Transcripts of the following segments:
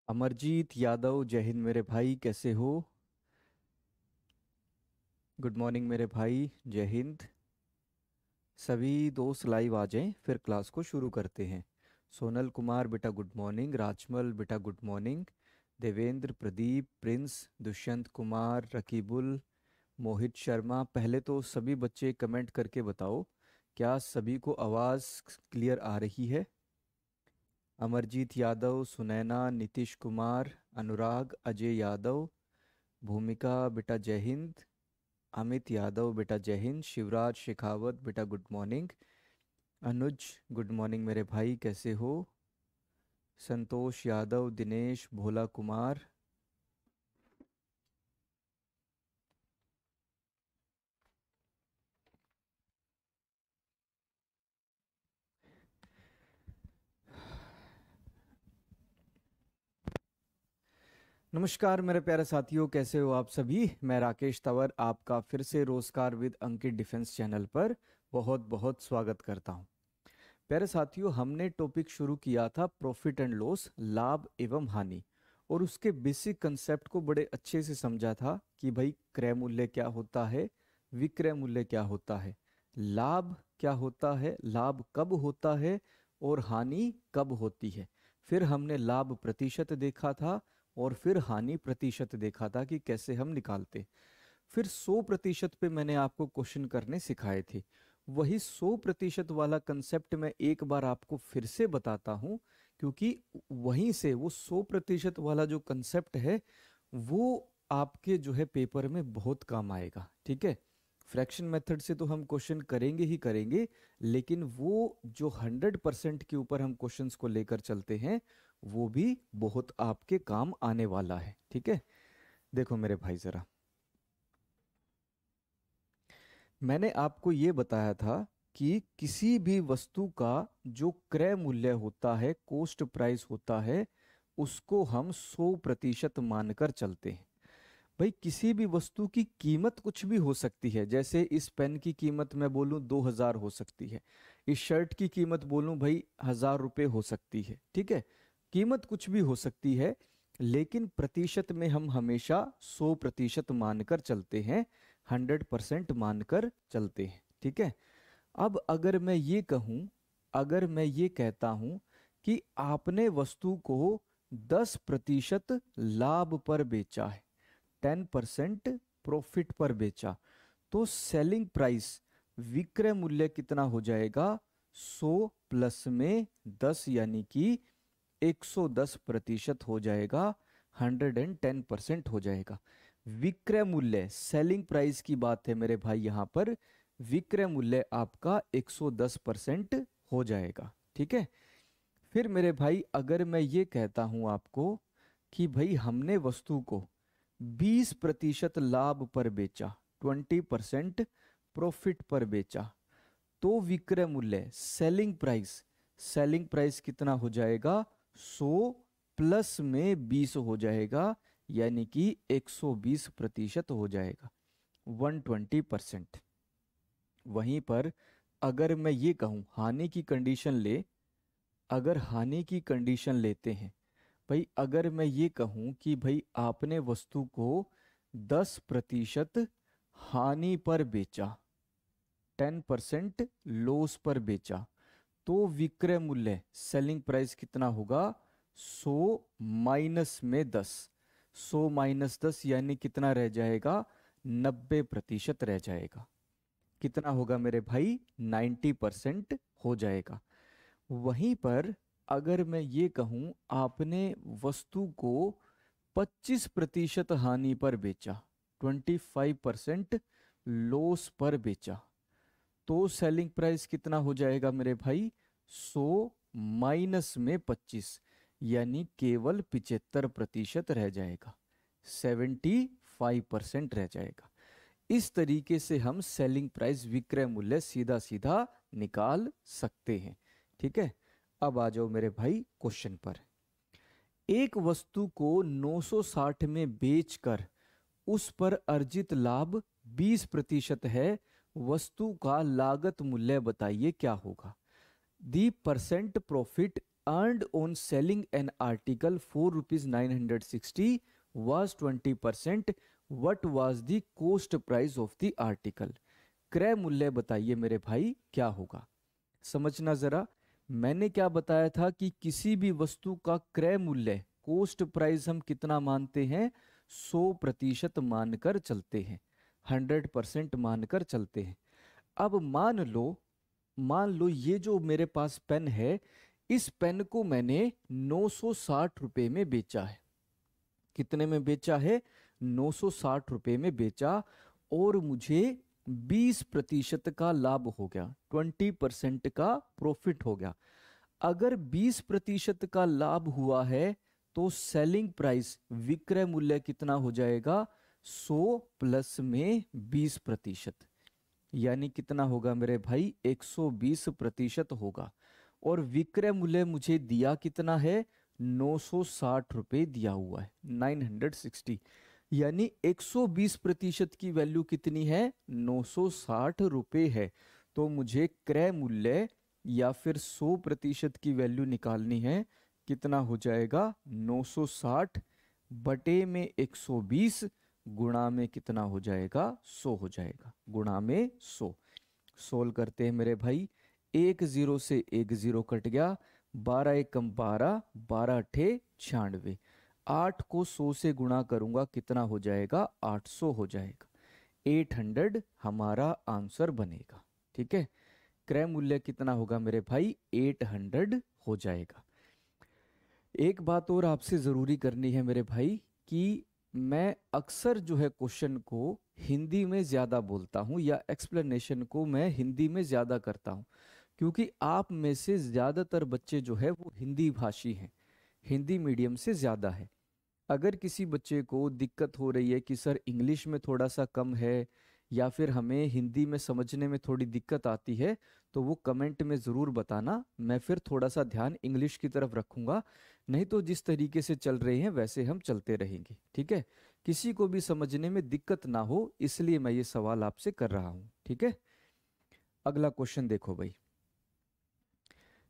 अमरजीत यादव, जय हिंद मेरे भाई, कैसे हो? गुड मॉर्निंग मेरे भाई, जय हिंद। सभी दोस्त लाइव आ जाएं, फिर क्लास को शुरू करते हैं। सोनल कुमार बेटा गुड मॉर्निंग, राजमल बेटा good morning, Devendra, Pradeep, Prince, Dushyant Kumar, Rakibul, Mohit Sharma. पहले तो सभी बच्चे कमेंट करके बताओ, क्या सभी को आवाज़ क्लियर आ रही है? अमरजीत यादव, सुनैना, नीतीश कुमार, अनुराग, अजय यादव, भूमिका बेटा जय हिंद, अमित यादव बेटा जय हिंद, शिवराज शेखावत बेटा गुड मॉर्निंग, अनुज गुड मॉर्निंग मेरे भाई, कैसे हो? संतोष यादव, दिनेश, भोला कुमार। नमस्कार मेरे प्यारे साथियों, कैसे हो आप सभी? मैं राकेश तंवर आपका फिर से रोजगार विद अंकित डिफेंस चैनल पर बहुत बहुत स्वागत करता हूं। प्यारे साथियों, हमने टॉपिक शुरू किया था प्रॉफिट एंड लॉस, लाभ एवं हानि, और उसके बेसिक कंसेप्ट को बड़े अच्छे से समझा था कि भाई क्रय मूल्य क्या होता है, विक्रय मूल्य क्या होता है, लाभ क्या होता है, लाभ कब होता है और हानि कब होती है। फिर हमने लाभ प्रतिशत देखा था और फिर हानि प्रतिशत देखा था कि कैसे हम निकालते। फिर 100% पे मैंने आपको क्वेश्चन करने सिखाए थे। वही 100% वाला कंसेप्ट मैं एक बार आपको फिर से बताता हूं, क्योंकि वहीं से वो 100% वाला जो कंसेप्ट है वो आपके जो है पेपर में बहुत काम आएगा। ठीक है, फ्रैक्शन मेथड से तो हम क्वेश्चन करेंगे ही करेंगे, लेकिन वो जो 100% के ऊपर हम क्वेश्चंस को लेकर चलते हैं वो भी बहुत आपके काम आने वाला है। ठीक है, देखो मेरे भाई जरा, मैंने आपको ये बताया था कि किसी भी वस्तु का जो क्रय मूल्य होता है, कॉस्ट प्राइस होता है, उसको हम 100% मानकर चलते हैं। भाई किसी भी वस्तु की कीमत कुछ भी हो सकती है, जैसे इस पेन की कीमत मैं बोलूं 2,000 हो सकती है, इस शर्ट की कीमत बोलूं भाई 1,000 रुपये हो सकती है। ठीक है, कीमत कुछ भी हो सकती है, लेकिन प्रतिशत में हम हमेशा 100% मानकर चलते हैं, 100% मानकर चलते हैं। ठीक है, अब अगर मैं ये कहूं, अगर मैं ये कहता हूं कि आपने वस्तु को 10% लाभ पर बेचा है, 10% प्रॉफिट पर बेचा, तो सेलिंग प्राइस, विक्रय मूल्य कितना हो जाएगा? 100 प्लस में 10 यानी कि 110% हो जाएगा, 110% हो जाएगा। विक्रय मूल्य, सेलिंग प्राइस की बात है मेरे भाई, यहां पर विक्रय मूल्य आपका 110% हो जाएगा। ठीक है, फिर मेरे भाई अगर मैं ये कहता हूं आपको कि भाई हमने वस्तु को 20% लाभ पर बेचा, 20% प्रॉफिट पर बेचा, तो विक्रय मूल्य, सेलिंग प्राइस, सेलिंग प्राइस कितना हो जाएगा? 100 प्लस में 20 हो जाएगा, यानी कि 120% हो जाएगा, 120%। वहीं पर अगर मैं ये कहूं हानि की कंडीशन ले, अगर हानि की कंडीशन लेते हैं भाई, अगर मैं ये कहूं कि भाई आपने वस्तु को 10% हानि पर बेचा, 10% लॉस पर बेचा, तो विक्रय मूल्य, सेलिंग प्राइस कितना होगा? 100 माइनस में 10, 100 माइनस 10 यानी कितना रह जाएगा? 90% रह जाएगा। कितना होगा मेरे भाई? 90% हो जाएगा। वहीं पर अगर मैं ये कहूं आपने वस्तु को 25% हानि पर बेचा, 25% लॉस पर बेचा, तो सेलिंग प्राइस कितना हो जाएगा मेरे भाई? 100 माइनस में 25, यानी केवल 75% रह जाएगा, 75% रह जाएगा। इस तरीके से हम सेलिंग प्राइस, विक्रय मूल्य सीधा सीधा निकाल सकते हैं। ठीक है, अब आ जाओ मेरे भाई क्वेश्चन पर। एक वस्तु को 960 में बेचकर उस पर अर्जित लाभ 20% है, वस्तु का लागत मूल्य बताइए क्या होगा? The percent profit earned on selling an article for rupees 960 was 20%. What was the cost price of the article? क्रय मूल्य बताइए मेरे भाई क्या होगा। समझना जरा, मैंने क्या बताया था कि किसी भी वस्तु का क्रय मूल्य कोस्ट प्राइस हम कितना मानते हैं, 100% मानकर चलते हैं, 100% मानकर चलते हैं। अब मान लो ये जो मेरे पास पेन है, इस पेन को मैंने 960 रुपए में बेचा है। कितने में बेचा है? 960 रुपए में बेचा, और मुझे 20% का लाभ हो गया, 20% का प्रॉफिट हो गया। अगर 20% का लाभ हुआ है तो सेलिंग प्राइस, विक्रय मूल्य कितना हो जाएगा? 100 प्लस में 20%, यानी कितना होगा मेरे भाई? 120% होगा। और विक्रय मूल्य मुझे दिया कितना है? 960 रुपए दिया हुआ है, 960, यानी 120% की वैल्यू कितनी है? 960 रुपए है। तो मुझे क्रय मूल्य या फिर 100% की वैल्यू निकालनी है। कितना हो जाएगा? 960 बटे में 120 गुणा में कितना हो जाएगा? 100 हो जाएगा, गुणा में 100। सोल्व करते हैं मेरे भाई। एक जीरो से एक जीरो कट गया, 12 एकम 12, 12 अठे 96। 8 को 100 से गुणा करूंगा, कितना हो जाएगा? 800 हो जाएगा। 800 हमारा आंसर बनेगा। ठीक है, क्रय मूल्य कितना होगा मेरे भाई? 800 हो जाएगा। एक बात और आपसे जरूरी करनी है मेरे भाई, कि मैं अक्सर जो है क्वेश्चन को हिंदी में ज्यादा बोलता हूं, या एक्सप्लेनेशन को मैं हिंदी में ज्यादा करता हूं, क्योंकि आप में से ज्यादातर बच्चे जो है वो हिंदी भाषी हैं, हिंदी मीडियम से ज्यादा है। अगर किसी बच्चे को दिक्कत हो रही है कि सर इंग्लिश में थोड़ा सा कम है, या फिर हमें हिंदी में समझने में थोड़ी दिक्कत आती है, तो वो कमेंट में ज़रूर बताना, मैं फिर थोड़ा सा ध्यान इंग्लिश की तरफ रखूंगा। नहीं तो जिस तरीके से चल रहे हैं वैसे हम चलते रहेंगे। ठीक है, किसी को भी समझने में दिक्कत ना हो, इसलिए मैं ये सवाल आपसे कर रहा हूं। ठीक है, अगला क्वेश्चन देखो भाई।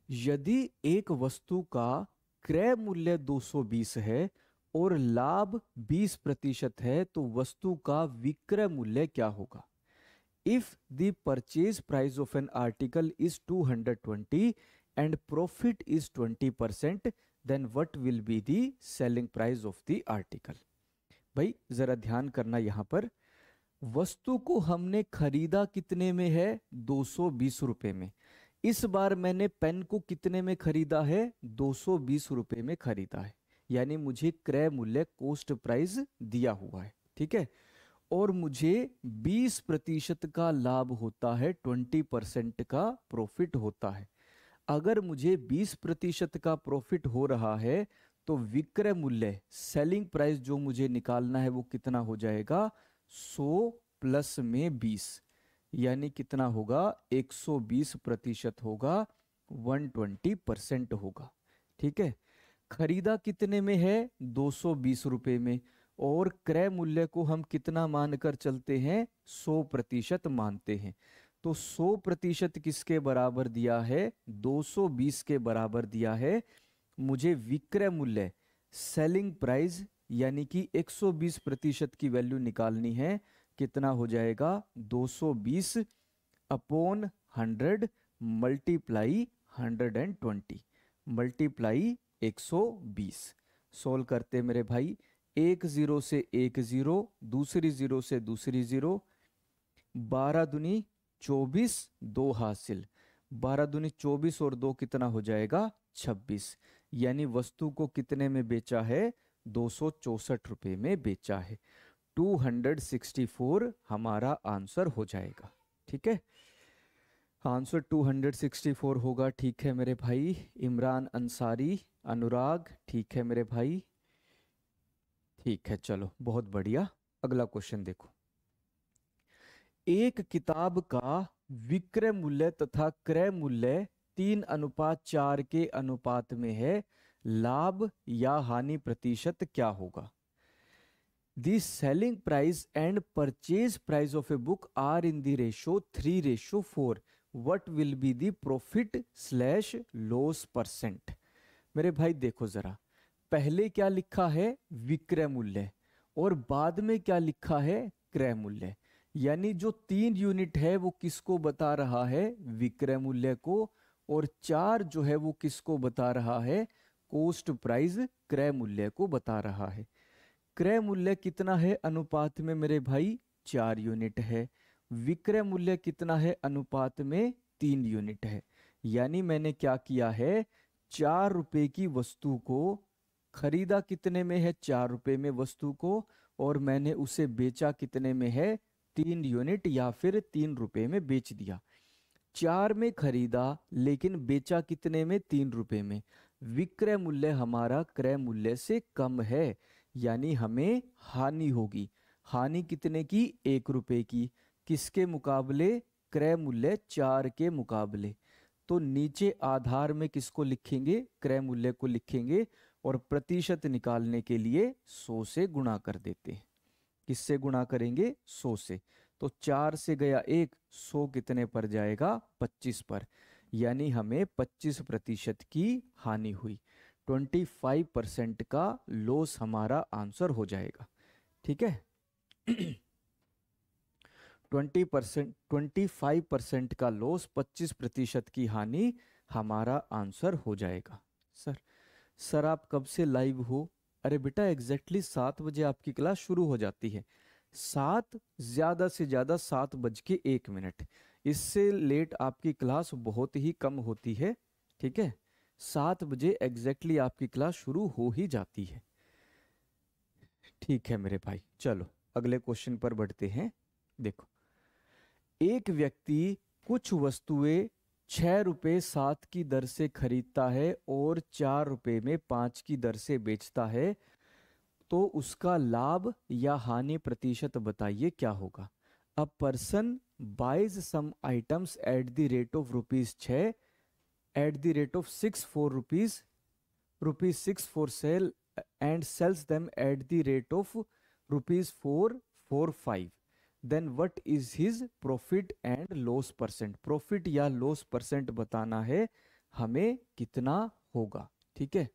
यदि एक वस्तु का क्रय मूल्य 220 है और लाभ 20% है, तो वस्तु का विक्रय मूल्य क्या होगा? If the purchase price of an article is 220 and profit is 20%, then what will be the selling price of the article? भाई जरा ध्यान करना, यहां पर वस्तु को हमने खरीदा कितने में है? 220 रुपए में। इस बार मैंने पेन को कितने में खरीदा है? 220 रुपए में खरीदा है, यानी मुझे क्रय मूल्य कोस्ट प्राइस दिया हुआ है। ठीक है, और मुझे 20% का लाभ होता है, 20% का प्रॉफिट होता है। अगर मुझे 20% का प्रॉफिट हो रहा है, तो विक्रय मूल्य, सेलिंग प्राइस जो मुझे निकालना है वो कितना हो जाएगा? 100 प्लस में 20, यानी कितना होगा? 120% होगा, 120% होगा। ठीक है, खरीदा कितने में है? 220 रुपए में, और क्रय मूल्य को हम कितना मानकर चलते हैं? 100% मानते हैं। तो 100% किसके बराबर दिया है? 220 के बराबर दिया है। मुझे विक्रय मूल्य, सेलिंग प्राइस, यानी कि 120% की वैल्यू निकालनी है। कितना हो जाएगा? 220 अपॉन 100 मल्टीप्लाई 120 मल्टीप्लाई 120। सोल्व करते मेरे भाई। एक जीरो से एक जीरो, दूसरी जीरो से दूसरी जीरो, 12 दूनी 24, 2 हासिल, 12 दूनी 24 और 2 कितना हो जाएगा? 26, यानी वस्तु को कितने में बेचा है? 264 रुपए में बेचा है। 264 हमारा आंसर हो जाएगा। ठीक है, आंसर 264 होगा। ठीक है मेरे भाई। इमरान अंसारी, अनुराग, ठीक है मेरे भाई। ठीक है, चलो बहुत बढ़िया। अगला क्वेश्चन देखो। एक किताब का विक्रय मूल्य तथा क्रय मूल्य 3:4 के अनुपात में है, लाभ या हानि प्रतिशत क्या होगा? The selling price and purchase price of a book are in the ratio 3:4. What will be the profit/loss percent? मेरे भाई देखो जरा, पहले क्या लिखा है, विक्रय मूल्य, और बाद में क्या लिखा है, क्रय मूल्य। यानी जो 3 यूनिट है वो किसको बता रहा है, विक्रय मूल्य को, और 4 जो है वो किसको बता रहा है, कोस्ट प्राइस क्रय मूल्य को बता रहा है। क्रय मूल्य कितना है अनुपात में मेरे भाई, 4 यूनिट है। विक्रय मूल्य कितना है अनुपात में, 3 यूनिट है। यानी मैंने क्या किया है, 4 रुपए की वस्तु को खरीदा कितने में है, 4 रुपए में वस्तु को, और मैंने उसे बेचा कितने में है, 3 यूनिट, या फिर 3 रुपए में बेच दिया। 4 में खरीदा लेकिन बेचा कितने में, 3 रुपए में। विक्रय मूल्य हमारा क्रय मूल्य से कम है, यानी हमें हानि होगी। हानि कितने की, 1 रुपए की। किसके मुकाबले, क्रय मूल्य 4 के मुकाबले। तो नीचे आधार में किसको लिखेंगे, क्रय मूल्य को लिखेंगे, और प्रतिशत निकालने के लिए 100 से गुणा कर देते हैं। किससे गुणा करेंगे, 100 से। तो 4 से गया 1, 100 कितने पर जाएगा, 25 पर। यानी हमें 25% की हानि हुई। 25% का लॉस हमारा आंसर हो जाएगा। ठीक है। 25% का लॉस, 25% की हानि, हमारा आंसर हो जाएगा। सर आप कब से लाइव हो? अरे बेटा एग्जैक्टली 7 बजे आपकी क्लास शुरू हो जाती है। 7, ज्यादा से ज्यादा 7:01। इससे लेट आपकी क्लास बहुत ही कम होती है। ठीक है, 7 बजे एग्जैक्टली आपकी क्लास शुरू हो ही जाती है। ठीक है मेरे भाई, चलो अगले क्वेश्चन पर बढ़ते हैं। देखो, एक व्यक्ति कुछ वस्तुएं 6 रुपए 7 की दर से खरीदता है और 4 रुपए में 5 की दर से बेचता है, तो उसका लाभ या हानि प्रतिशत बताइए क्या होगा। A person buys some items at the rate of ₹6, at the rate of 6 for ₹6 for sale, and sells them at the rate of ₹4 for 5, then what is his profit and loss percent. Profit या loss percent बताना है हमें, कितना होगा। ठीक है,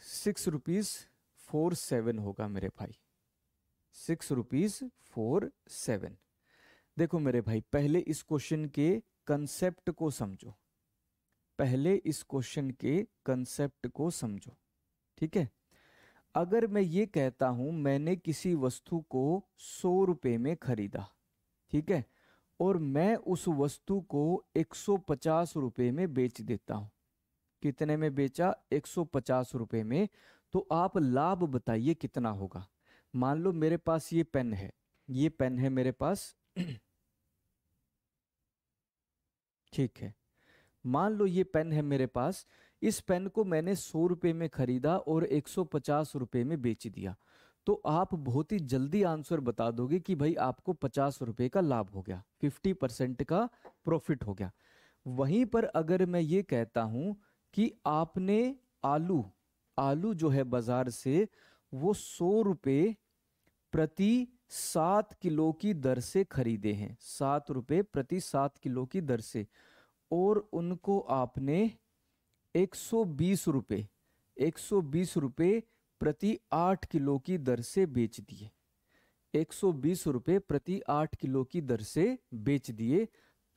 ₹6.47 होगा मेरे भाई, ₹6.47। देखो मेरे भाई, पहले इस क्वेश्चन के कंसेप्ट को समझो, पहले इस क्वेश्चन के कंसेप्ट को समझो। ठीक है, अगर मैं ये कहता हूं मैंने किसी वस्तु को 100 रुपए में खरीदा, ठीक है, और मैं उस वस्तु को 150 रुपए में बेच देता हूं। कितने में बेचा, 150 रुपए में। तो आप लाभ बताइए कितना होगा। मान लो मेरे पास ये पेन है, ये पेन है मेरे पास। ठीक है, मान लो ये पेन है मेरे पास। इस पेन को मैंने 100 रुपए में खरीदा और 150 रुपए में बेच दिया। तो आप बहुत ही जल्दी आंसर बता दोगे कि भाई आपको 50 रुपए का लाभ हो गया, 50% का प्रॉफिट हो गया। वहीं पर अगर मैं ये कहता हूं कि आपने आलू आलू जो है बाजार से वो 100 रुपए प्रति 7 किलो की दर से खरीदे हैं, 7 रुपए प्रति 7 किलो की दर से, और उनको आपने 120 रुपए 120 रुपए प्रति 8 किलो की दर से बेच दिए। 120 रुपए प्रति 8 किलो की दर से बेच दिए।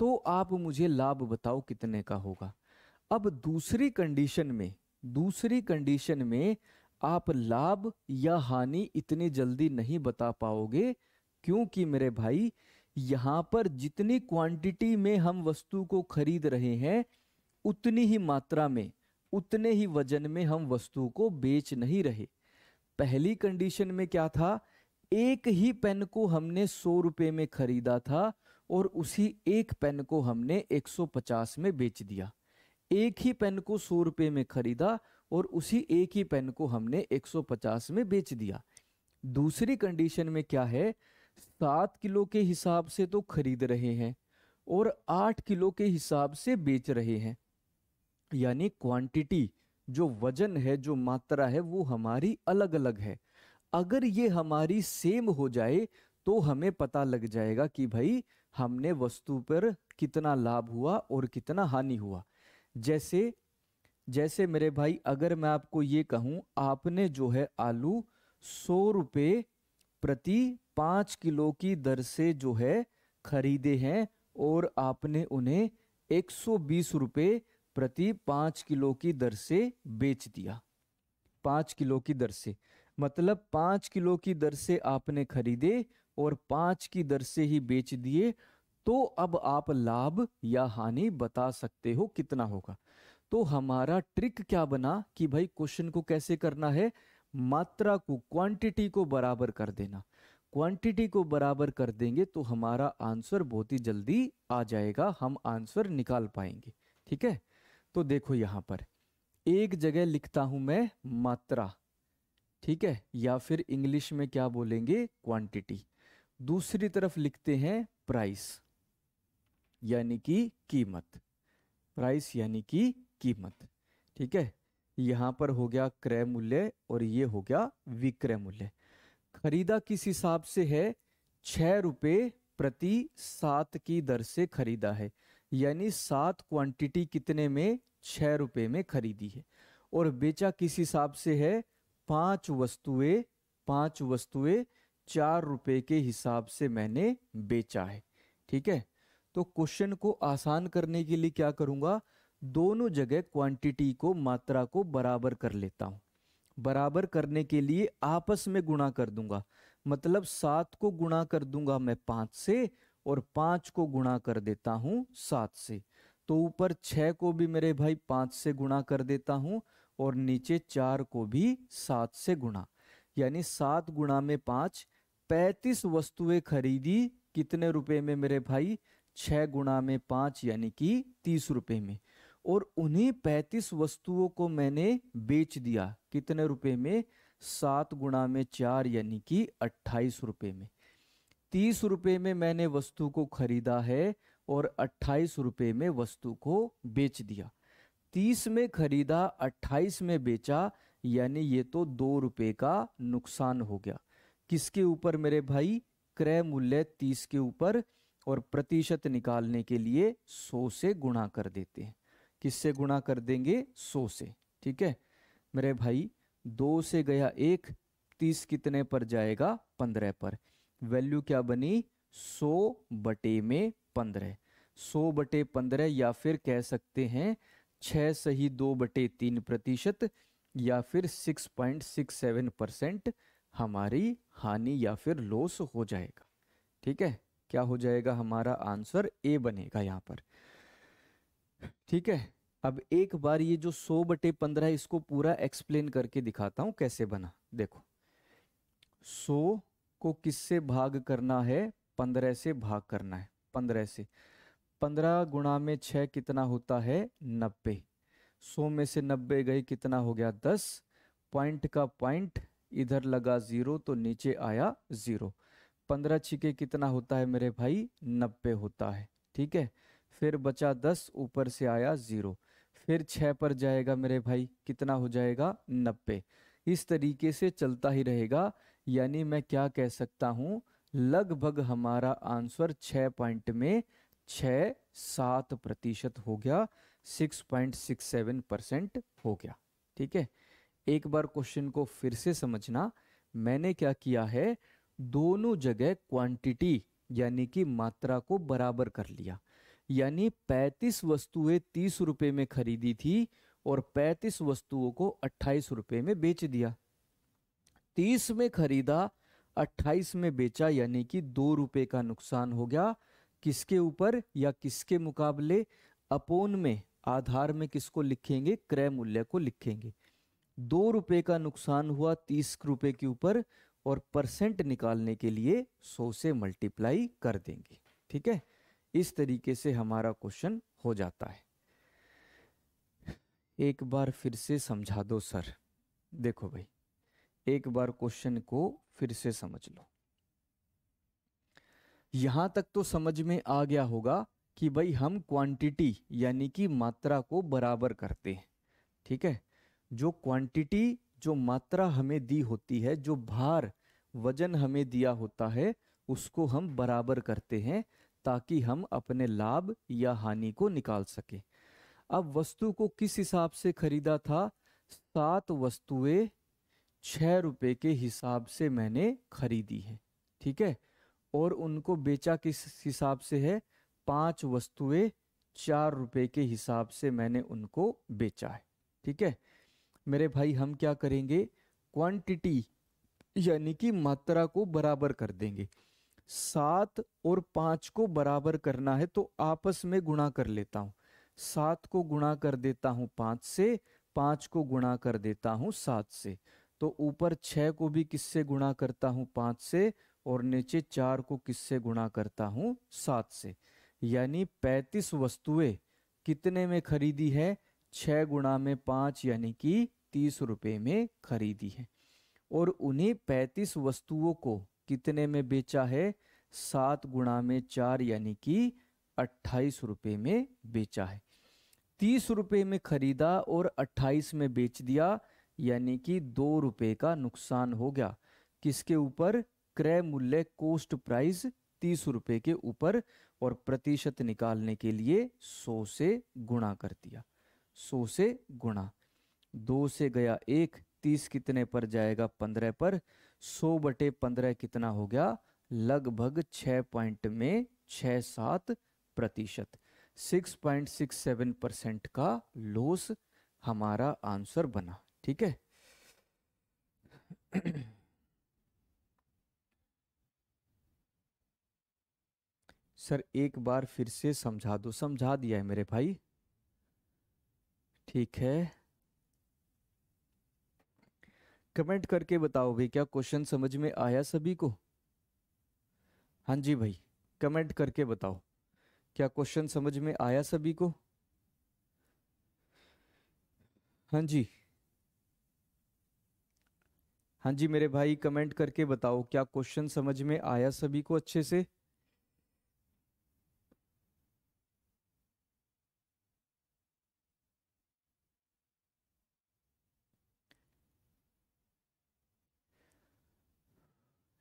तो आप मुझे लाभ बताओ कितने का होगा। अब दूसरी कंडीशन में आप लाभ या हानि इतनी जल्दी नहीं बता पाओगे, क्योंकि मेरे भाई यहां पर जितनी क्वांटिटी में हम वस्तु को खरीद रहे हैं, उतनी ही मात्रा में, उतने ही वजन में हम वस्तु को बेच नहीं रहे। पहली कंडीशन में क्या था, एक ही पेन को हमने 100 रुपए में खरीदा था और उसी एक पेन को हमने 150 में बेच दिया। एक ही पेन को 100 रुपए में खरीदा और उसी एक ही पेन को हमने 150 में बेच दिया। दूसरी कंडीशन में क्या है, 7 किलो के हिसाब से तो खरीद रहे हैं और 8 किलो के हिसाब से बेच रहे हैं। यानी क्वांटिटी, जो वजन है, जो मात्रा है, वो हमारी अलग अलग है। अगर ये हमारी सेम हो जाए तो हमें पता लग जाएगा कि भाई हमने वस्तु पर कितना लाभ हुआ और कितना हानि हुआ। जैसे जैसे मेरे भाई अगर मैं आपको ये कहूं, आपने जो है आलू 100 रुपये प्रति 5 किलो की दर से जो है खरीदे हैं, और आपने उन्हें 120 रुपये प्रति 5 किलो की दर से बेच दिया। 5 किलो की दर से, मतलब 5 किलो की दर से आपने खरीदे और 5 की दर से ही बेच दिए। तो अब आप लाभ या हानि बता सकते हो कितना होगा। तो हमारा ट्रिक क्या बना कि भाई क्वेश्चन को कैसे करना है, मात्रा को क्वांटिटी को बराबर कर देना। क्वांटिटी को बराबर कर देंगे तो हमारा आंसर बहुत ही जल्दी आ जाएगा, हम आंसर निकाल पाएंगे। ठीक है, तो देखो यहां पर एक जगह लिखता हूं मैं मात्रा, ठीक है, या फिर इंग्लिश में क्या बोलेंगे, क्वांटिटी। दूसरी तरफ लिखते हैं प्राइस यानी कि कीमत, प्राइस यानी कि कीमत। ठीक है, यहां पर हो गया क्रय मूल्य और ये हो गया विक्रय मूल्य। खरीदा किस हिसाब से है, 6 रुपये प्रति 7 की दर से खरीदा है, यानी 7 क्वांटिटी कितने में, 6 रुपये में खरीदी है। और बेचा किस हिसाब से है, 5 वस्तुएं, 5 वस्तुएं 4 रुपये के हिसाब से मैंने बेचा है। ठीक है, तो क्वेश्चन को आसान करने के लिए क्या करूंगा, दोनों जगह क्वांटिटी को, मात्रा को बराबर कर लेता हूं। बराबर करने के लिए आपस में गुणा कर दूंगा, मतलब 7 को गुणा कर दूंगा मैं 5 से, और 5 को गुणा कर देता हूं 7 से। तो ऊपर 6 को भी मेरे भाई 5 से गुणा कर देता हूं, और नीचे 4 को भी 7 से गुणा, यानी 7 गुणा में 5, 35 वस्तुएं खरीदी कितने रुपए में मेरे भाई, 6 गुणा में 5 यानी कि 30 रुपए में। और उन्हीं 35 वस्तुओं को मैंने बेच दिया कितने रुपए में, 7 गुणा में 4 यानी कि 28 रुपए में। 30 रुपए में मैंने वस्तु को खरीदा है और 28 रुपए में वस्तु को बेच दिया। 30 में खरीदा, 28 में बेचा, यानी ये तो 2 रुपए का नुकसान हो गया। किसके ऊपर मेरे भाई, क्रय मूल्य 30 के ऊपर, और प्रतिशत निकालने के लिए 100 से गुणा कर देते हैं। किससे गुणा कर देंगे, 100 से। ठीक है मेरे भाई, 2 से गया 1, 30 कितने पर जाएगा, 15 पर। वैल्यू क्या बनी, 100/15। 100/15, या फिर कह सकते हैं 6 सही 2/3%, या फिर 6.67% हमारी हानि या फिर लॉस हो जाएगा। ठीक है, क्या हो जाएगा, हमारा आंसर ए बनेगा यहाँ पर। ठीक है, अब एक बार ये जो 100/15 है इसको पूरा एक्सप्लेन करके दिखाता हूं कैसे बना। देखो 100 को किससे भाग करना है, 15 से भाग करना है। 15 से, 15 गुणा में 6 कितना होता है, 90। 100 में से 90 गए कितना हो गया, 10। पॉइंट का पॉइंट इधर लगा 0 तो नीचे आया 0। 15 छिके कितना होता है मेरे भाई, 90 होता है। ठीक है, फिर बचा 10, ऊपर से आया 0। फिर 6 पर जाएगा मेरे भाई, कितना हो जाएगा, 90। इस तरीके से चलता ही रहेगा। यानी मैं क्या कह सकता हूं, लगभग हमारा आंसर 6 पॉइंट में 6-7% हो गया, 6.67% हो गया। ठीक है, एक बार क्वेश्चन को फिर से समझना। मैंने क्या किया है, दोनों जगह क्वांटिटी यानी कि मात्रा को बराबर कर लिया। यानी 35 वस्तुएं 30 रुपए में खरीदी थी और 35 वस्तुओं को 28 रुपए में बेच दिया। 30 में खरीदा, 28 में बेचा, यानी कि 2 रुपए का नुकसान हो गया। किसके ऊपर या किसके मुकाबले, अपोन में, आधार में किसको लिखेंगे, क्रय मूल्य को लिखेंगे। 2 रुपए का नुकसान हुआ 30 रुपए के ऊपर, और परसेंट निकालने के लिए 100 से मल्टीप्लाई कर देंगे। ठीक है, इस तरीके से हमारा क्वेश्चन हो जाता है। एक बार फिर से समझा दो सर। देखो भाई, एक बार क्वेश्चन को फिर से समझ लो। यहां तक तो समझ में आ गया होगा कि भाई हम क्वांटिटी यानी कि मात्रा को बराबर करते हैं। ठीक है, जो क्वांटिटी, जो मात्रा हमें दी होती है, जो भार, वजन हमें दिया होता है, उसको हम बराबर करते हैं ताकि हम अपने लाभ या हानि को निकाल सके। अब वस्तु को किस हिसाब से खरीदा था? 7 वस्तुएं 6 रुपए के हिसाब से मैंने खरीदी है, ठीक है। और उनको बेचा किस हिसाब से है? 5 वस्तुएं 4 रुपए के हिसाब से मैंने उनको बेचा है, ठीक है। मेरे भाई हम क्या करेंगे? क्वांटिटी यानी कि मात्रा को बराबर कर देंगे। 7 और 5 को बराबर करना है तो आपस में गुणा कर लेता हूं। 7 को गुणा कर देता हूं 5 से, 5 को गुणा कर देता हूं 7 से। तो ऊपर 6 को भी किससे गुणा करता हूं? 5 से। और नीचे 4 को किससे गुणा करता हूं? 7 से। यानी 35 वस्तुएं कितने में खरीदी है? 6 गुणा में 5 यानी कि 30 रुपए में खरीदी है। और उन्हीं 35 वस्तुओं को कितने में बेचा है? 7 गुणा में 4 यानी कि 28 रुपए में बेचा है। 30 रुपए में खरीदा और 28 में बेच दिया, यानी कि 2 रुपए का नुकसान हो गया। किसके ऊपर? क्रय मूल्य, कॉस्ट प्राइस 30 रुपए के ऊपर। और प्रतिशत निकालने के लिए 100 से गुणा कर दिया। 100 से गुणा, 2 से गया 1, 30 कितने पर जाएगा? 15 पर। 100/15 कितना हो गया? लगभग 6 पॉइंट में 6-7%, 6.67% का लॉस हमारा आंसर बना, ठीक है। सर एक बार फिर से समझा दो। समझा दिया है मेरे भाई, ठीक है। कमेंट करके बताओ भाई, क्या क्वेश्चन समझ में आया सभी को? हाँ जी भाई, कमेंट करके बताओ, क्या क्वेश्चन समझ में आया सभी को? हाँ जी, हाँ जी मेरे भाई, कमेंट करके बताओ, क्या क्वेश्चन समझ में आया सभी को अच्छे से?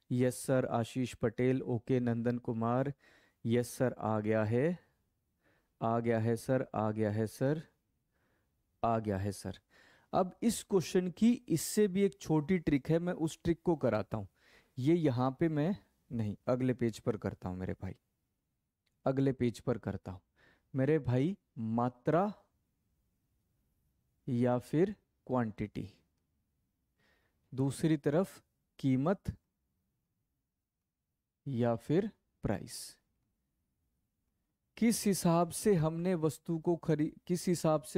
यस सर, आशीष पटेल, ओके नंदन कुमार, यस सर, आ गया है, आ गया है सर, आ गया है सर, आ गया है सर। अब इस क्वेश्चन की इससे भी एक छोटी ट्रिक है, मैं उस ट्रिक को कराता हूं। ये यहां पे मैं नहीं, अगले पेज पर करता हूं मेरे भाई, अगले पेज पर करता हूं मेरे भाई। मात्रा या फिर क्वांटिटी, दूसरी तरफ कीमत या फिर प्राइस। किस हिसाब से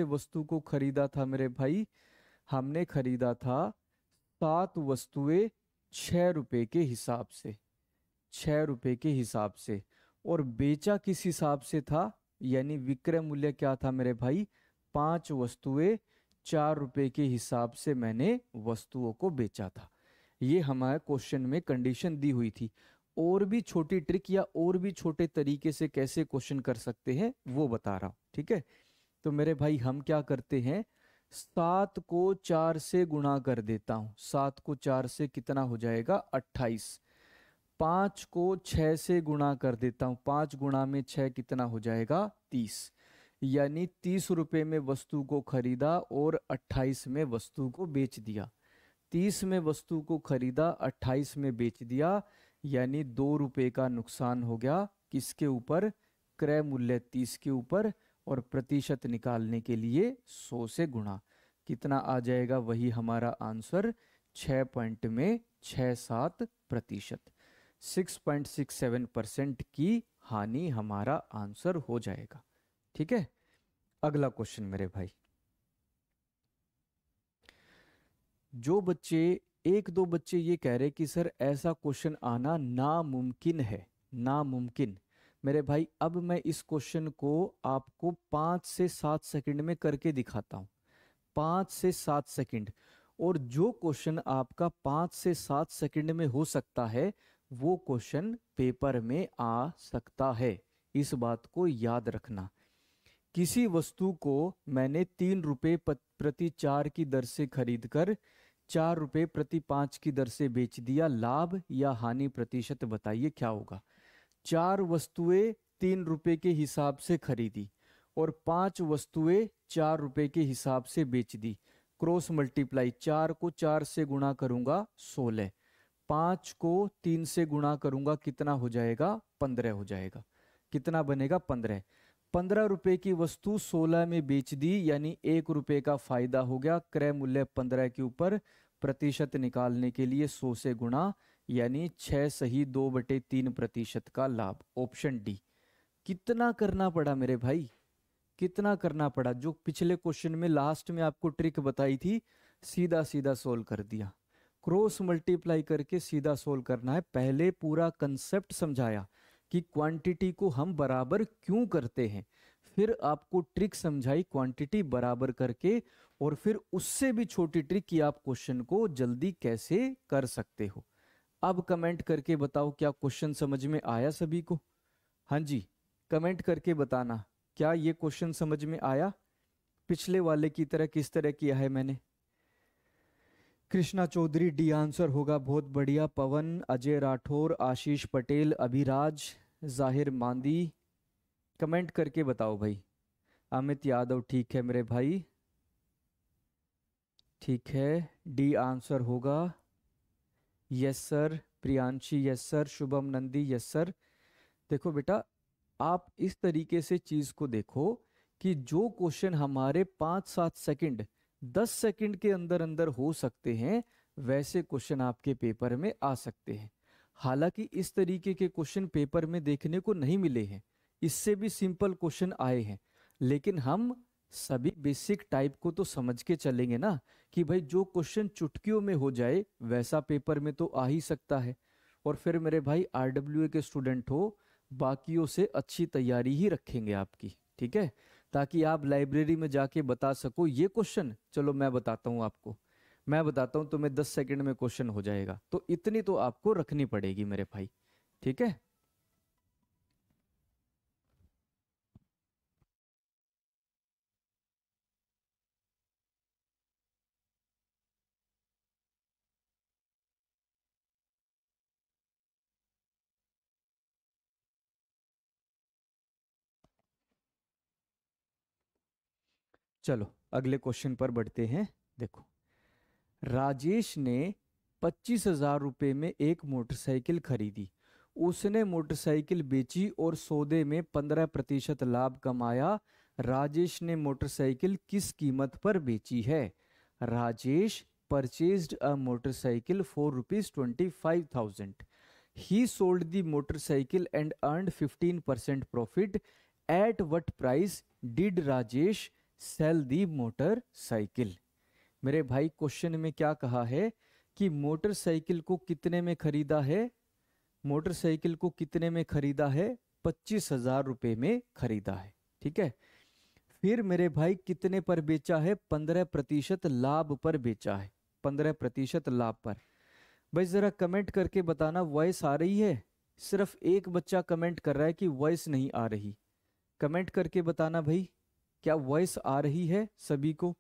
वस्तु को खरीदा था मेरे भाई? हमने खरीदा था 7 वस्तुएं 6 रुपए के हिसाब से, 6 रुपए के हिसाब से। और बेचा किस हिसाब से था? यानी विक्रय मूल्य क्या था मेरे भाई? 5 वस्तुएं 4 रुपए के हिसाब से मैंने वस्तुओं को बेचा था। ये हमारे क्वेश्चन में कंडीशन दी हुई थी। और भी छोटी ट्रिक या और भी छोटे तरीके से कैसे क्वेश्चन कर सकते हैं वो बता रहा हूं, ठीक है। तो मेरे भाई हम क्या करते हैं? 7 को 4 से गुणा कर देता हूं। 7 को 4 से कितना हो जाएगा? 28। 5 को 6 से गुणा कर देता हूं। 5 गुणा में 6 कितना हो जाएगा? 30। यानी 30 रुपए में वस्तु को खरीदा और 28 में वस्तु को बेच दिया। 30 में वस्तु को खरीदा, 28 में बेच दिया, यानी 2 रुपए का नुकसान हो गया। किसके ऊपर? क्रय मूल्य 30 के ऊपर। और प्रतिशत निकालने के लिए 100 से गुणा, कितना आ जाएगा? वही हमारा आंसर, 6 पॉइंट में 6-7%, 6.67% की हानि हमारा आंसर हो जाएगा, ठीक है। अगला क्वेश्चन मेरे भाई, जो बच्चे, एक दो बच्चे ये कह रहे कि सर ऐसा क्वेश्चन आना नामुमकिन है, नामुमकिन। मेरे भाई अब मैं इस क्वेश्चन को आपको 5 से 7 सेकंड में करके दिखाता हूं, 5 से 7 सेकंड। और जो क्वेश्चन आपका 5 से 7 सेकंड में हो सकता है वो क्वेश्चन पेपर में आ सकता है, इस बात को याद रखना। किसी वस्तु को मैंने 3 रुपए प्रति 4 की दर से खरीद कर 4 रुपए प्रति 5 की दर से बेच दिया, लाभ या हानि प्रतिशत बताइए क्या होगा? 4 वस्तुएं 3 रुपए के हिसाब से खरीदी और 5 वस्तुएं 4 रुपए के हिसाब से बेच दी। क्रॉस मल्टीप्लाई, 4 को 4 से गुणा करूंगा 16, 5 को 3 से गुणा करूंगा कितना हो जाएगा, 15 हो जाएगा। कितना बनेगा, 15। 15 रुपए की वस्तु 16 में बेच दी, यानी 1 रुपए का फायदा हो गया। क्रय मूल्य 15 के ऊपर प्रतिशत निकालने के लिए 100 से गुणा, यानी 6 सही 2/3% का लाभ। Option D. कितना करना पड़ा मेरे भाई, कितना करना पड़ा। जो पिछले क्वेश्चन में लास्ट में आपको ट्रिक बताई थी, सीधा सीधा सोल्व कर दिया। क्रॉस मल्टीप्लाई करके सीधा सोल्व करना है। पहले पूरा कंसेप्ट समझाया कि क्वांटिटी को हम बराबर क्यों करते हैं, फिर आपको ट्रिक समझाई क्वांटिटी बराबर करके, और फिर उससे भी छोटी ट्रिक कि आप क्वेश्चन को जल्दी कैसे कर सकते हो। अब कमेंट करके बताओ क्या क्वेश्चन समझ में आया सभी को। हाँ जी, कमेंट करके बताना क्या ये क्वेश्चन समझ में आया, पिछले वाले की तरह किस तरह किया है मैंने। कृष्णा चौधरी डी आंसर होगा, बहुत बढ़िया। पवन, अजय राठौर, आशीष पटेल, अभिराज, जाहिर मांदी, कमेंट करके बताओ भाई। अमित यादव, ठीक है मेरे भाई, ठीक है, डी आंसर होगा। Yes sir. Priyanshi, yes sir. Shubham Nandi, yes sir. देखो बेटा, आप इस तरीके से चीज को देखो कि जो क्वेश्चन हमारे 5-7 सेकंड 10 सेकंड के अंदर अंदर हो सकते हैं, वैसे क्वेश्चन आपके पेपर में आ सकते हैं। हालांकि इस तरीके के क्वेश्चन पेपर में देखने को नहीं मिले हैं, इससे भी सिंपल क्वेश्चन आए हैं, लेकिन हम सभी बेसिक टाइप को तो समझ के चलेंगे ना, कि भाई जो क्वेश्चन चुटकियों में हो जाए वैसा पेपर में तो आ ही सकता है। और फिर मेरे भाई आरडब्ल्यूए के स्टूडेंट हो, बाकियों से अच्छी तैयारी ही रखेंगे आपकी, ठीक है, ताकि आप लाइब्रेरी में जाके बता सको ये क्वेश्चन, चलो मैं बताता हूँ आपको, मैं बताता हूँ तुम्हें 10 सेकंड में क्वेश्चन हो जाएगा। तो इतनी तो आपको रखनी पड़ेगी मेरे भाई, ठीक है। चलो अगले क्वेश्चन पर बढ़ते हैं। देखो, राजेश ने 25,000 रुपए में एक मोटरसाइकिल खरीदी। उसने मोटरसाइकिल बेची और सौदे में 15% लाभ कमाया। राजेश ने मोटरसाइकिल किस कीमत पर बेची है। Rajesh purchased a motorcycle for ₹25,000. He sold the motorcycle and earned 15% profit. At what price did Rajesh sell the motorcycle? मेरे भाई क्वेश्चन में क्या कहा है कि मोटरसाइकिल को कितने में खरीदा है, मोटरसाइकिल को कितने में खरीदा है, 25,000 रुपए में खरीदा है, ठीक है। फिर मेरे भाई कितने पर बेचा है, 15% लाभ पर बेचा है, 15% लाभ पर। भाई जरा कमेंट करके बताना वॉइस आ रही है। सिर्फ एक बच्चा कमेंट कर रहा है कि वॉइस नहीं आ रही। कमेंट करके बताना भाई, क्या वॉइस आ रही है सभी को।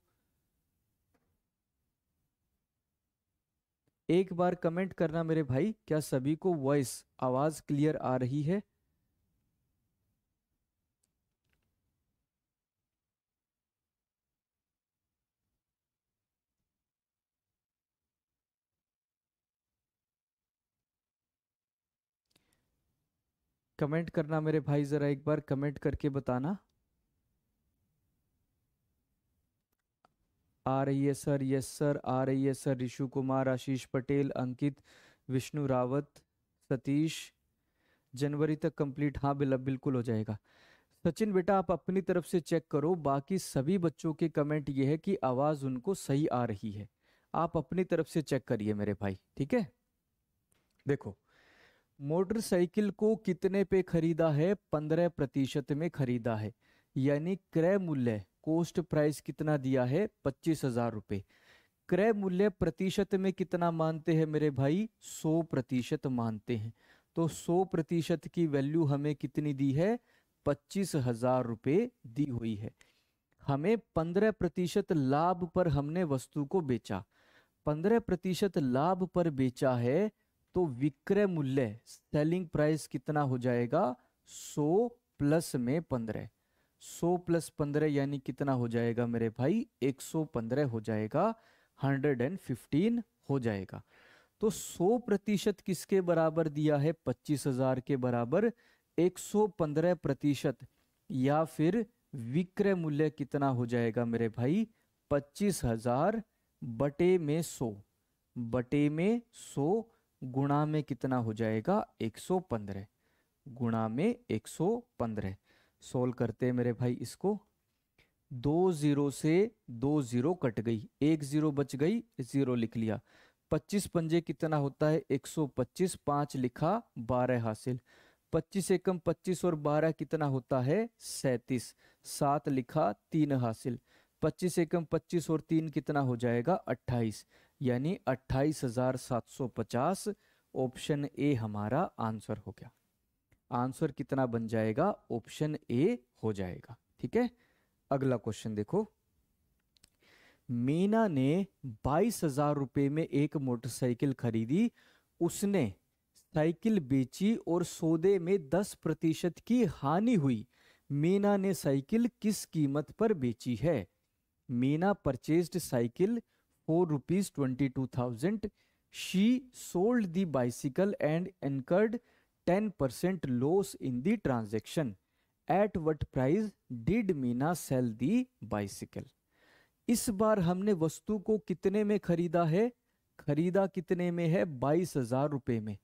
एक बार कमेंट करना मेरे भाई, क्या सभी को वॉइस आवाज क्लियर आ रही है। कमेंट करना मेरे भाई, जरा एक बार कमेंट करके बताना। आ रही है सर, यस सर, आ रही है सर। ऋषु कुमार, आशीष पटेल, अंकित, विष्णु रावत, सतीश, जनवरी तक कंप्लीट, हाँ बिल्कुल हो जाएगा। सचिन बेटा आप अपनी तरफ से चेक करो, बाकी सभी बच्चों के कमेंट ये है कि आवाज उनको सही आ रही है। आप अपनी तरफ से चेक करिए मेरे भाई, ठीक है। देखो, मोटरसाइकिल को कितने पे खरीदा है, 15% में खरीदा है, यानी क्रय मूल्य कॉस्ट प्राइस कितना दिया है, 25,000 रुपए। क्रय मूल्य प्रतिशत में कितना मानते हैं मेरे भाई, 100% मानते हैं। तो 100% की वैल्यू हमें कितनी दी है, 25,000 रुपए दी हुई है। हमें 15% लाभ पर हमने वस्तु को बेचा, 15% लाभ पर बेचा है, तो विक्रय मूल्य सेलिंग प्राइस कितना हो जाएगा, 100 प्लस में 15। 100 + 15 यानी कितना हो जाएगा मेरे भाई, 115 हो जाएगा, 115 हो जाएगा। तो 100% किसके बराबर दिया है, 25,000 के बराबर 115%, या फिर विक्रय मूल्य कितना हो जाएगा मेरे भाई, 25,000 बटे में 100, बटे में 100 गुणा में कितना हो जाएगा, 115, गुणा में 115। सोल्व करते हैं मेरे भाई इसको। 2 0 से 2 0 कट गई, 1 0 बच गई, 0 लिख लिया। 25 पंजे कितना होता है, 125, 5 लिखा, 12 हासिल। 25 एकम 25 और 12 कितना होता है, 37, 7 लिखा, 3 हासिल। 25 एकम 25 और 3 कितना हो जाएगा, 28, यानी 28,750। ऑप्शन ए हमारा आंसर हो गया। आंसर कितना बन जाएगा, ऑप्शन ए हो जाएगा। ठीक है, अगला क्वेश्चन देखो। मीना ने 22,000 रुपए में एक मोटरसाइकिल खरीदी। उसने साइकिल बेची और सौदे में 10% की हानि हुई। मीना ने साइकिल किस कीमत पर बेची है। Meena purchased cycle for ₹22,000. She sold the bicycle and incurred 10% loss in the transaction. At what price did Meena sell the bicycle? इस बार हमने वस्तु को कितने में खरीदा है, खरीदा कितने में है, 22,000 रुपए में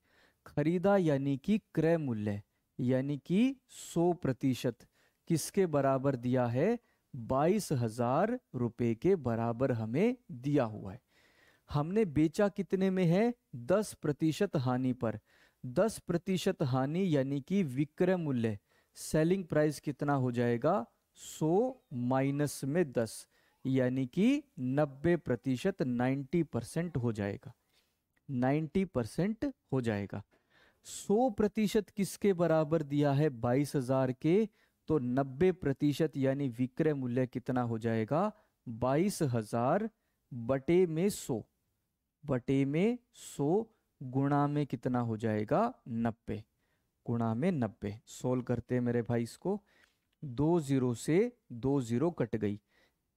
खरीदा, यानी कि क्रय मूल्य यानी कि 100% किसके बराबर दिया है, 22,000 रुपए के बराबर हमें दिया हुआ है। हमने बेचा कितने में है, 10% हानि पर। 10% हानि यानी कि विक्रय मूल्य, सेलिंग प्राइस कितना हो जाएगा, 100 माइनस में 10, यानी कि 90%, 90% हो जाएगा, 90% हो जाएगा। 100% किसके बराबर दिया है, 22,000 के, तो 90% यानी विक्रय मूल्य कितना हो जाएगा, 22,000 बटे में 100, बटे में 100 गुणा में कितना हो जाएगा, 90, गुणा में 90। सोल्व करते हैं मेरे भाई इसको। 2 0 से 2 0 कट गई,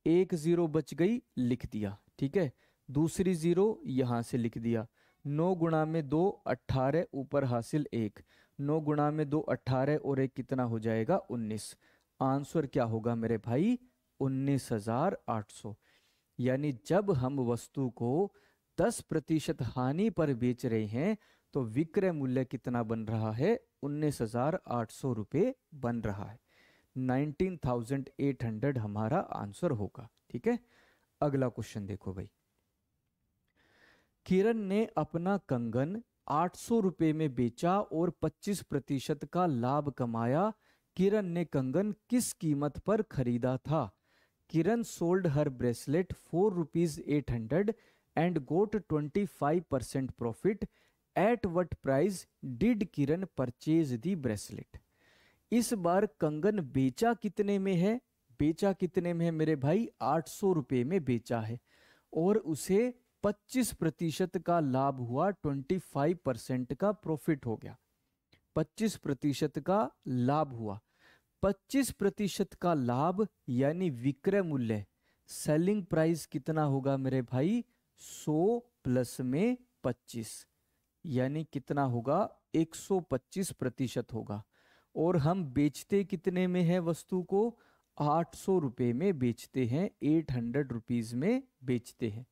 1 0 बच गई, लिख दिया। ठीक है, दूसरी 0 यहां से लिख दिया। 9 गुणा में 2 18, ऊपर हासिल 1, 9 गुणा में 2 18 और 1 कितना हो जाएगा, 19। आंसर क्या होगा मेरे भाई, 19,800। यानी जब हम वस्तु को 10% हानि पर बेच रहे हैं तो विक्रय मूल्य कितना बन रहा है, 19,800 रुपये बन रहा है। 19,800 हमारा आंसर होगा। ठीक है, अगला क्वेश्चन देखो भाई। किरण ने अपना कंगन 800 रुपये में बेचा और 25% का लाभ कमाया। किरण ने कंगन किस कीमत पर खरीदा था। Kiran sold her bracelet for ₹800 and got 25% profit. At what price did Kiran purchase the bracelet. इस बार कंगन बेचा कितने में है, बेचा कितने में है मेरे भाई, 800 रुपये में बेचा है और उसे 25% का लाभ हुआ, 25% का प्रॉफिट हो गया, 25% का लाभ हुआ। 25% का लाभ यानी विक्रय मूल्य, सेलिंग प्राइस कितना होगा मेरे भाई, 100 प्लस में 25, यानी कितना होगा, 125% होगा। और हम बेचते कितने में है वस्तु को, 800 रुपये में बेचते हैं, 800 रुपीज में बेचते हैं,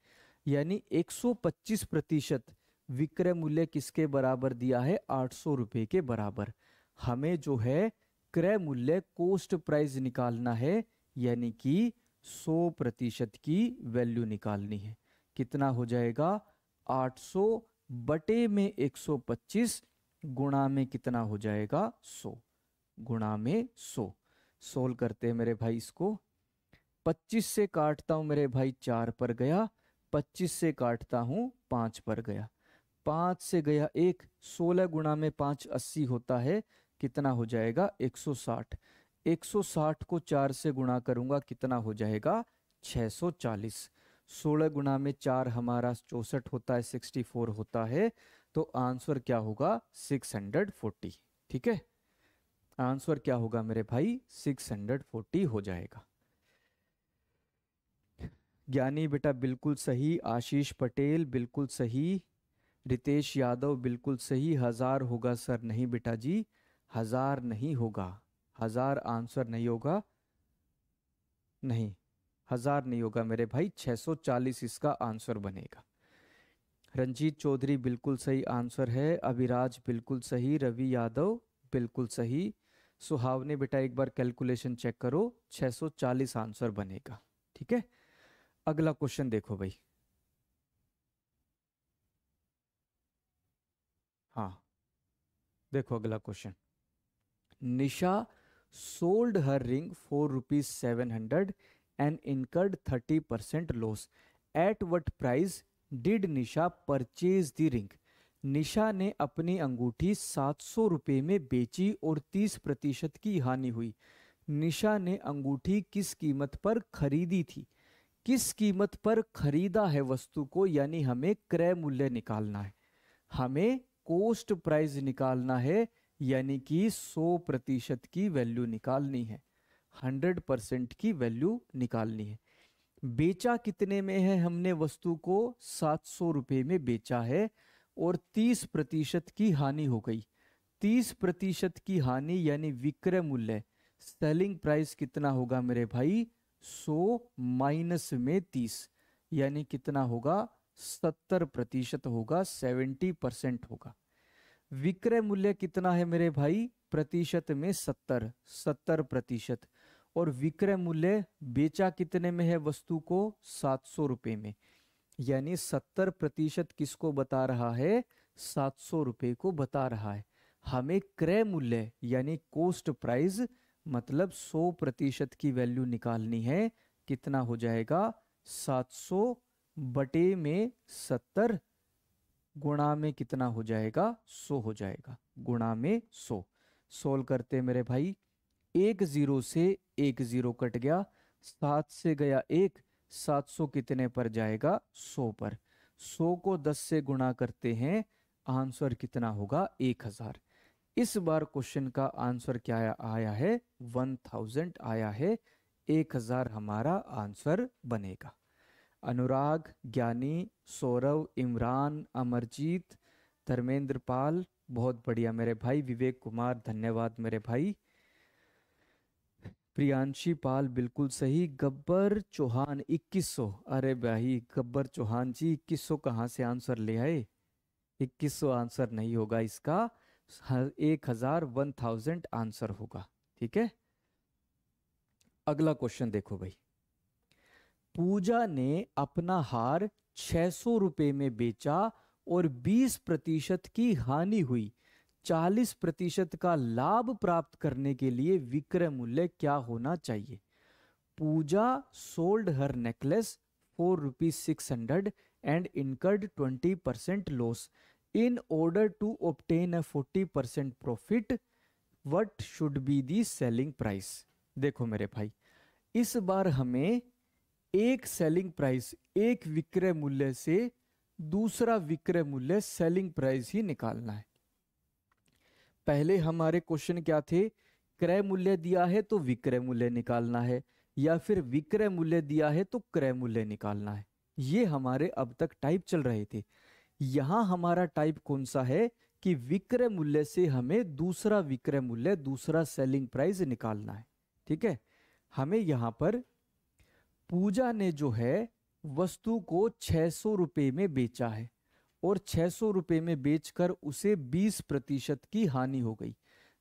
यानी 125% विक्रय मूल्य किसके बराबर दिया है, 800 रुपये के बराबर। हमें जो है क्रय मूल्य, कॉस्ट प्राइस निकालना है, यानी कि 100% की वैल्यू निकालनी है। कितना हो जाएगा, 800 बटे में 125 गुणा में कितना हो जाएगा, 100, गुणा में 100। सोल्व करते हैं मेरे भाई इसको। 25 से काटता हूं मेरे भाई, 4 पर गया, 25 से काटता हूं, 5 पर गया, 5 से गया 1, 16 गुणा में 5 80 होता है, कितना हो जाएगा, 160। 160 को 4 से गुणा करूंगा, कितना हो जाएगा, 640। 16 गुणा में 4 हमारा 64 होता है, 64 होता है, तो आंसर क्या होगा, 640। ठीक है, आंसर क्या होगा मेरे भाई, 640 हो जाएगा। ज्ञानी बेटा बिल्कुल सही, आशीष पटेल बिल्कुल सही, रितेश यादव बिल्कुल सही। 1000 होगा सर? नहीं बेटा जी, 1000 नहीं होगा, 1000 आंसर नहीं होगा, नहीं 1000 नहीं होगा मेरे भाई, 640 इसका आंसर बनेगा। रंजीत चौधरी बिल्कुल सही आंसर है, अभिराज बिल्कुल सही, रवि यादव बिल्कुल सही। सुहावने बेटा एक बार कैलकुलेशन चेक करो, 640 आंसर बनेगा। ठीक है, अगला क्वेश्चन देखो भाई। हाँ, देखो अगला question. Nisha sold her ring for rupees 700 and incurred 30% loss. At what price did Nisha purchase the ring? निशा ने अपनी अंगूठी 700 रुपये में बेची और 30% की हानि हुई। निशा ने अंगूठी किस कीमत पर खरीदी थी? किस कीमत पर खरीदा है वस्तु को, यानी हमें क्रय मूल्य निकालना है, हमें कोस्ट प्राइस निकालना है, यानी कि 100% की वैल्यू निकालनी है, 100% की वैल्यू निकालनी है। बेचा कितने में है हमने वस्तु को? 700 रुपये में बेचा है और 30% की हानि हो गई। 30% की हानि यानी विक्रय मूल्य, सेलिंग प्राइस कितना होगा मेरे भाई? 100 माइनस में 30, यानी कितना होगा? 70% होगा, 70% होगा। विक्रय मूल्य कितना है मेरे भाई? प्रतिशत में 70, 70%। और विक्रय मूल्य बेचा कितने में है वस्तु को? 700 रुपये में, यानी 70% किसको बता रहा है? 700 रुपये को बता रहा है। हमें क्रय मूल्य यानी कोस्ट प्राइस मतलब 100% की वैल्यू निकालनी है। कितना हो जाएगा? 700 बटे में 70 गुणा में कितना हो जाएगा? 100 हो जाएगा, गुणा में 100। सोल्व करते मेरे भाई, एक जीरो से एक जीरो कट गया, 7 से गया एक, 700 कितने पर जाएगा? 100 पर। 100 को 10 से गुणा करते हैं, आंसर कितना होगा? 1000। इस बार क्वेश्चन का आंसर क्या आया है? 1000 आया है, 1000 हमारा आंसर बनेगा। अनुराग, ज्ञानी, सौरव, इमरान, अमरजीत, धर्मेंद्र पाल, बहुत बढ़िया मेरे भाई। विवेक कुमार धन्यवाद मेरे भाई। प्रियांशी पाल बिल्कुल सही। गब्बर चौहान 2100, अरे भाई गब्बर चौहान जी 2100 कहाँ से आंसर ले आए? 2100 आंसर नहीं होगा इसका, 1000 1000 आंसर होगा। ठीक है, अगला क्वेश्चन देखो भाई। पूजा ने अपना हार 600 रुपये में बेचा और 20% की हानि हुई। 40% का लाभ प्राप्त करने के लिए विक्रय मूल्य क्या होना चाहिए? Pooja sold her necklace for rupees 600 and incurred 20% loss. In order to obtain a 40% profit, what should be the selling price? देखो मेरे भाई, इस बार हमें एक सेलिंग प्राइस, एक विक्रय मूल्य से दूसरा विक्रय मूल्य सेलिंग प्राइस ही निकालना है। पहले हमारे क्वेश्चन क्या थे? क्रय मूल्य दिया है तो विक्रय मूल्य निकालना है, या फिर विक्रय मूल्य दिया है तो क्रय मूल्य निकालना है। ये हमारे अब तक टाइप चल रहे थे। यहां हमारा टाइप कौन सा है कि विक्रय मूल्य से हमें दूसरा विक्रय मूल्य, दूसरा सेलिंग प्राइस निकालना है। ठीक है, हमें यहां पर पूजा ने जो है वस्तु को 600 रुपये में बेचा है और 600 रुपये में बेचकर उसे 20% की हानि हो गई।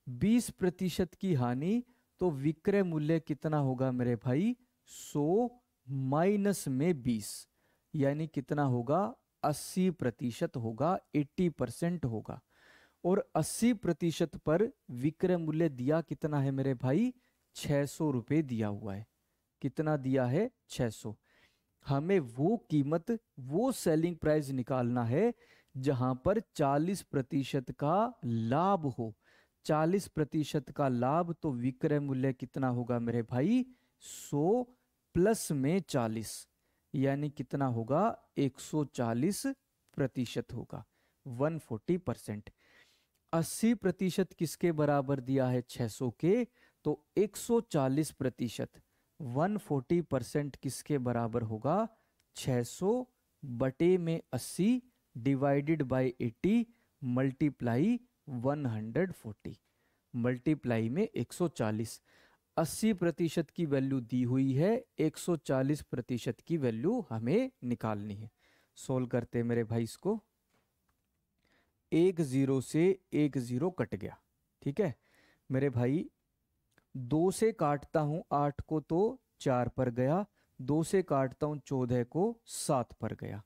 20% की हानि, तो विक्रय मूल्य कितना होगा मेरे भाई? 100 माइनस में 20, यानी कितना होगा? 80% होगा, 80% होगा। और 80% पर विक्रय मूल्य दिया कितना है मेरे भाई? 600 रुपये दिया हुआ है। कितना दिया है? 600। हमें वो कीमत, वो सेलिंग प्राइस निकालना है जहां पर 40% का लाभ हो। 40% का लाभ, तो विक्रय मूल्य कितना होगा मेरे भाई? 100 प्लस में 40, यानी कितना होगा? 140% होगा, 140%। 80% किसके बराबर दिया है? 600 के। तो 140%, 140% किसके बराबर होगा? 600 बटे में 80 डिवाइडेड बाय 80 मल्टीप्लाई 140 मल्टीप्लाई में 140। 80% की वैल्यू दी हुई है, 140% की वैल्यू हमें निकालनी है। सोल्व करते हैं मेरे भाई इसको। एक जीरो से एक जीरो कट गया, ठीक है मेरे भाई। 2 से काटता हूं 8 को तो 4 पर गया, 2 से काटता हूं 14 को 7 पर गया,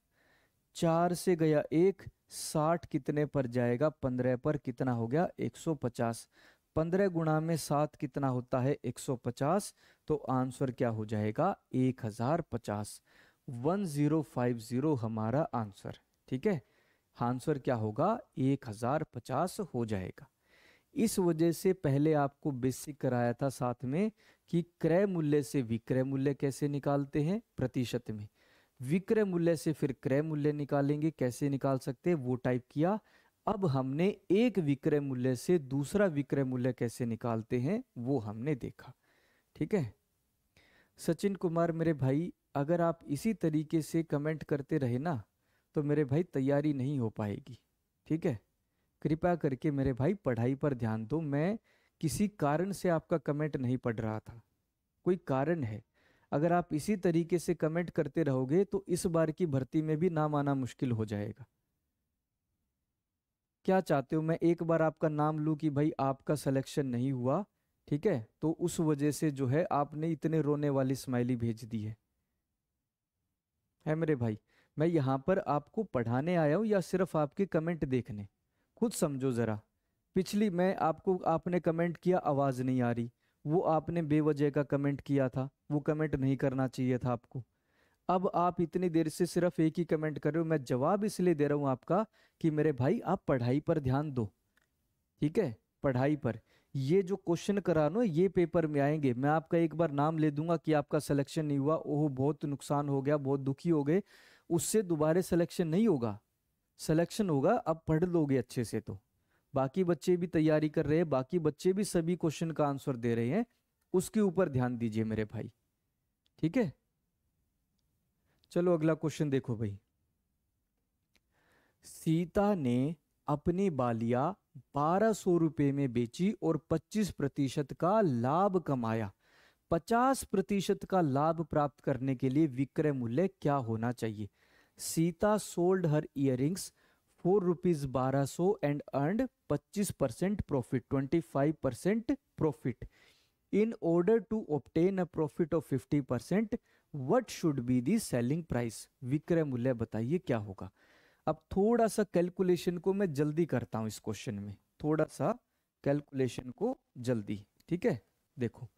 4 से गया 1, 60 कितने पर जाएगा? 15 पर। कितना हो गया? 150। 15 गुणा में 7 कितना होता है? 150। तो आंसर क्या हो जाएगा? 1050। 1050 हमारा आंसर, ठीक है। आंसर क्या होगा? 1050 हो जाएगा। इस वजह से पहले आपको बेसिक कराया था साथ में कि क्रय मूल्य से विक्रय मूल्य कैसे निकालते हैं प्रतिशत में, विक्रय मूल्य से फिर क्रय मूल्य निकालेंगे, कैसे निकाल सकते हैं वो टाइप किया। अब हमने एक विक्रय मूल्य से दूसरा विक्रय मूल्य कैसे निकालते हैं वो हमने देखा, ठीक है। सचिन कुमार मेरे भाई, अगर आप इसी तरीके से कमेंट करते रहे ना तो मेरे भाई तैयारी नहीं हो पाएगी, ठीक है। कृपया करके मेरे भाई पढ़ाई पर ध्यान दो। मैं किसी कारण से आपका कमेंट नहीं पढ़ रहा था, कोई कारण है। अगर आप इसी तरीके से कमेंट करते रहोगे तो इस बार की भर्ती में भी नाम आना मुश्किल हो जाएगा। क्या चाहते हो मैं एक बार आपका नाम लूं कि भाई आपका सिलेक्शन नहीं हुआ, ठीक है, तो उस वजह से जो है आपने इतने रोने वाली स्माइली भेज दी है मेरे भाई। मैं यहाँ पर आपको पढ़ाने आया हूँ या सिर्फ आपके कमेंट देखने? खुद समझो जरा। पिछली मैं आपको, आपने कमेंट किया आवाज नहीं आ रही, वो आपने बेवजह का कमेंट किया था, वो कमेंट नहीं करना चाहिए था आपको। अब आप इतनी देर से सिर्फ एक ही कमेंट कर रहे हो। मैं जवाब इसलिए दे रहा हूं आपका कि मेरे भाई आप पढ़ाई पर ध्यान दो, ठीक है, पढ़ाई पर। ये जो क्वेश्चन करानो ये पेपर में आएंगे, मैं आपका एक बार नाम ले दूंगा कि आपका सिलेक्शन नहीं हुआ, ओह बहुत नुकसान हो गया, बहुत दुखी हो गए, उससे दोबारा सिलेक्शन नहीं होगा। सिलेक्शन होगा अब पढ़ लोगे अच्छे से तो। बाकी बच्चे भी तैयारी कर रहे हैं, बाकी बच्चे भी सभी क्वेश्चन का आंसर दे रहे हैं, उसके ऊपर ध्यान दीजिए मेरे भाई, ठीक है। चलो अगला क्वेश्चन देखो भाई। सीता ने अपनी बालियां 1200 रुपए में बेची और 25% का लाभ कमाया। 50% का लाभ प्राप्त करने के लिए विक्रय मूल्य क्या होना चाहिए? Sita sold her earrings for rupees 1200 and earned 25% profit, 25% profit. In order to obtain a profit of 50%, what should be the selling price? विक्रय मूल्य बताइए क्या होगा। अब थोड़ा सा कैलकुलेशन को मैं जल्दी करता हूं इस क्वेश्चन में, थोड़ा सा कैलकुलेशन को जल्दी, ठीक है। देखो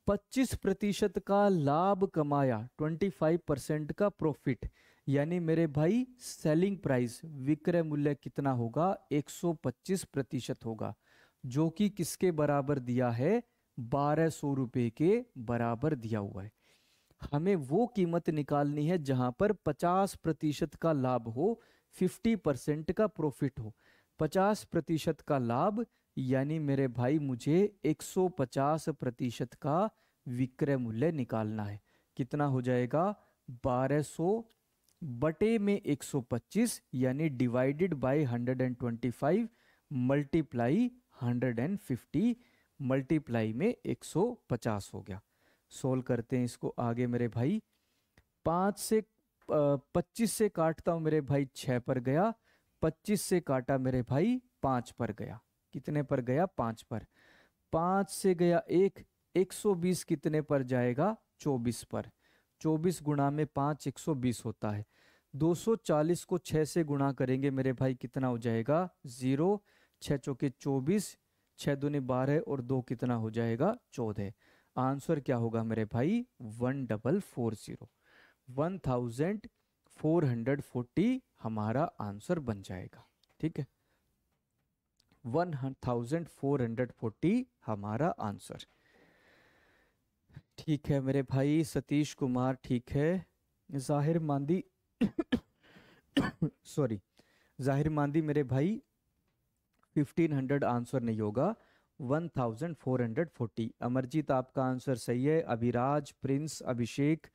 25% का लाभ कमाया, 25% का प्रॉफिट, यानी मेरे भाई सेलिंग प्राइस विक्रय मूल्य कितना होगा? 125% होगा, जो कि किसके बराबर दिया है? 1200 रुपए के बराबर दिया हुआ है। हमें वो कीमत निकालनी है जहां पर 50% का लाभ हो, 50% का प्रॉफिट हो। 50% का लाभ यानी मेरे भाई मुझे 150% का विक्रय मूल्य निकालना है। कितना हो जाएगा? 1200 बटे में 125 यानी डिवाइडेड बाय 125 मल्टीप्लाई 150 मल्टीप्लाई में 150 हो गया। सोल्व करते हैं इसको आगे मेरे भाई। 25 से काटता हूं मेरे भाई 6 पर गया, 25 से काटा मेरे भाई 5 पर गया। कितने पर गया? 5 पर। 5 से गया 1, 120 कितने पर जाएगा? 24 पर। 24 गुणा में 5 120 होता है। 240 को 6 से गुणा करेंगे मेरे भाई, कितना हो जाएगा? 0। 6 चौके 24, 6 दूनी 12 और 2 कितना हो जाएगा? 14। आंसर क्या होगा मेरे भाई? 1440, 1440 हमारा आंसर बन जाएगा, ठीक है। 1440 हमारा आंसर, ठीक है मेरे भाई। सतीश कुमार ठीक है। जाहिर मांदी सॉरी, जाहिर मांदी मेरे भाई 1500 आंसर नहीं होगा, 1440। अमरजीत आपका आंसर सही है। अभिराज, प्रिंस, अभिषेक,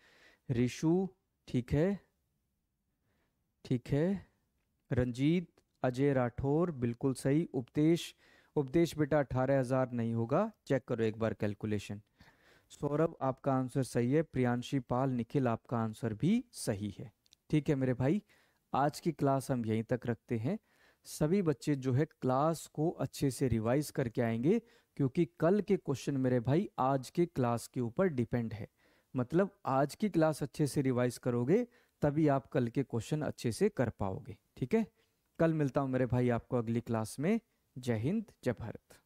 रिशु, ठीक है, ठीक है, रंजीत, अजय राठौर बिल्कुल सही। उपदेश, उपदेश बेटा 18,000 नहीं होगा, चेक करो एक बार कैलकुलेशन। सौरभ आपका आंसर सही है। प्रियांशी पाल, निखिल आपका आंसर भी सही है। ठीक है मेरे भाई, आज की क्लास हम यहीं तक रखते हैं। सभी बच्चे जो है क्लास को अच्छे से रिवाइज करके आएंगे, क्योंकि कल के क्वेश्चन मेरे भाई आज के क्लास के ऊपर डिपेंड है। मतलब आज की क्लास अच्छे से रिवाइज करोगे तभी आप कल के क्वेश्चन अच्छे से कर पाओगे। ठीक है, कल मिलता हूँ मेरे भाई आपको अगली क्लास में। जय हिंद, जय भारत।